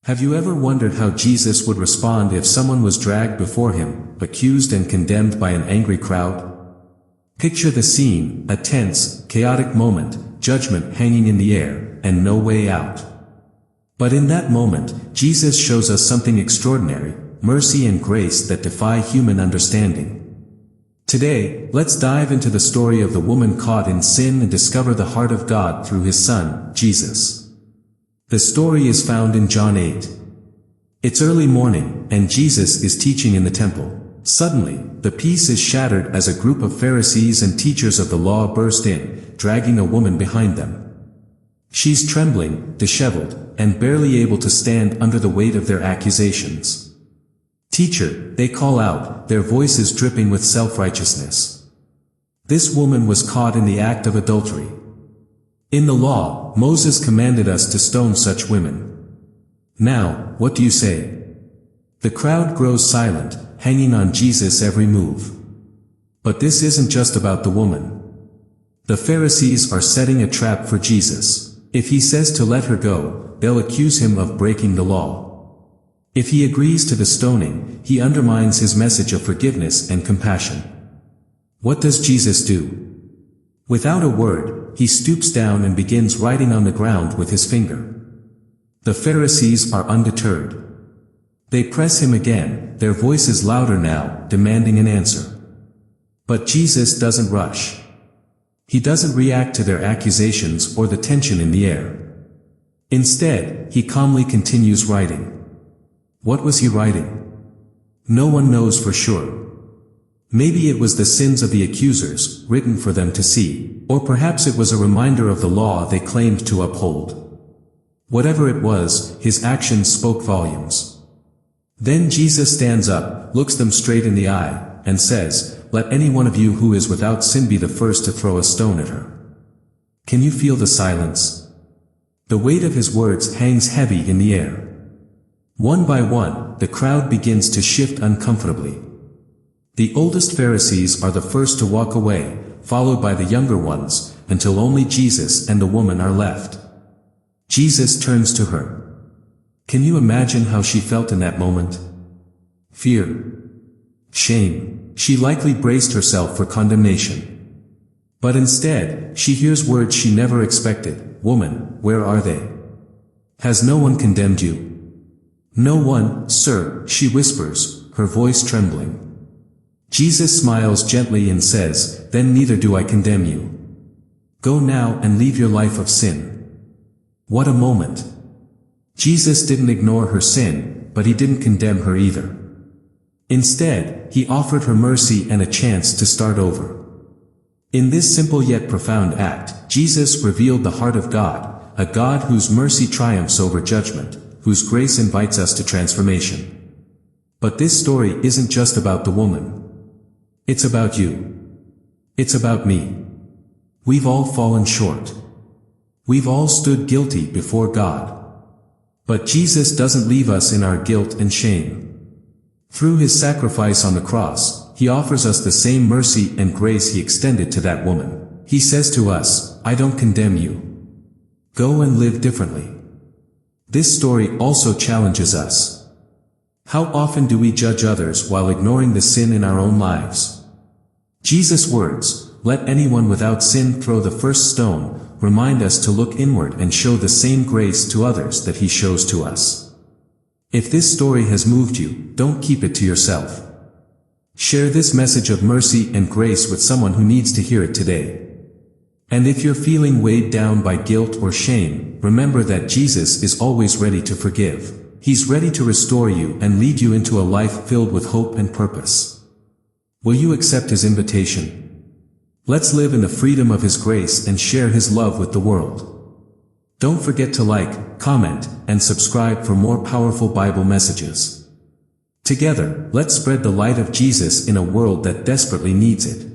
Have you ever wondered how Jesus would respond if someone was dragged before him, accused and condemned by an angry crowd? Picture the scene, a tense, chaotic moment, judgment hanging in the air, and no way out. But in that moment, Jesus shows us something extraordinary, mercy and grace that defy human understanding. Today, let's dive into the story of the woman caught in sin and discover the heart of God through his Son, Jesus. The story is found in John 8. It's early morning, and Jesus is teaching in the temple. Suddenly, the peace is shattered as a group of Pharisees and teachers of the law burst in, dragging a woman behind them. She's trembling, disheveled, and barely able to stand under the weight of their accusations. "Teacher," they call out, their voices dripping with self-righteousness. This woman was caught in the act of adultery. In the law, Moses commanded us to stone such women. Now, what do you say? The crowd grows silent, hanging on Jesus' every move. But this isn't just about the woman. The Pharisees are setting a trap for Jesus. If he says to let her go, they'll accuse him of breaking the law. If he agrees to the stoning, he undermines his message of forgiveness and compassion. What does Jesus do? Without a word, he stoops down and begins writing on the ground with his finger. The Pharisees are undeterred. They press him again, their voices louder now, demanding an answer. But Jesus doesn't rush. He doesn't react to their accusations or the tension in the air. Instead, he calmly continues writing. What was he writing? No one knows for sure. Maybe it was the sins of the accusers, written for them to see, or perhaps it was a reminder of the law they claimed to uphold. Whatever it was, his actions spoke volumes. Then Jesus stands up, looks them straight in the eye, and says, "Let any one of you who is without sin be the first to throw a stone at her." Can you feel the silence? The weight of his words hangs heavy in the air. One by one, the crowd begins to shift uncomfortably. The oldest Pharisees are the first to walk away, followed by the younger ones, until only Jesus and the woman are left. Jesus turns to her. Can you imagine how she felt in that moment? Fear. Shame. She likely braced herself for condemnation. But instead, she hears words she never expected. "Woman, where are they? Has no one condemned you?" "No one, sir," she whispers, her voice trembling. Jesus smiles gently and says, "Then neither do I condemn you. Go now and leave your life of sin." What a moment! Jesus didn't ignore her sin, but he didn't condemn her either. Instead, he offered her mercy and a chance to start over. In this simple yet profound act, Jesus revealed the heart of God, a God whose mercy triumphs over judgment, whose grace invites us to transformation. But this story isn't just about the woman. It's about you. It's about me. We've all fallen short. We've all stood guilty before God. But Jesus doesn't leave us in our guilt and shame. Through his sacrifice on the cross, he offers us the same mercy and grace he extended to that woman. He says to us, "I don't condemn you. Go and live differently." This story also challenges us. How often do we judge others while ignoring the sin in our own lives? Jesus' words, "Let anyone without sin throw the first stone," remind us to look inward and show the same grace to others that he shows to us. If this story has moved you, don't keep it to yourself. Share this message of mercy and grace with someone who needs to hear it today. And if you're feeling weighed down by guilt or shame, remember that Jesus is always ready to forgive. He's ready to restore you and lead you into a life filled with hope and purpose. Will you accept his invitation? Let's live in the freedom of his grace and share his love with the world. Don't forget to like, comment, and subscribe for more powerful Bible messages. Together, let's spread the light of Jesus in a world that desperately needs it.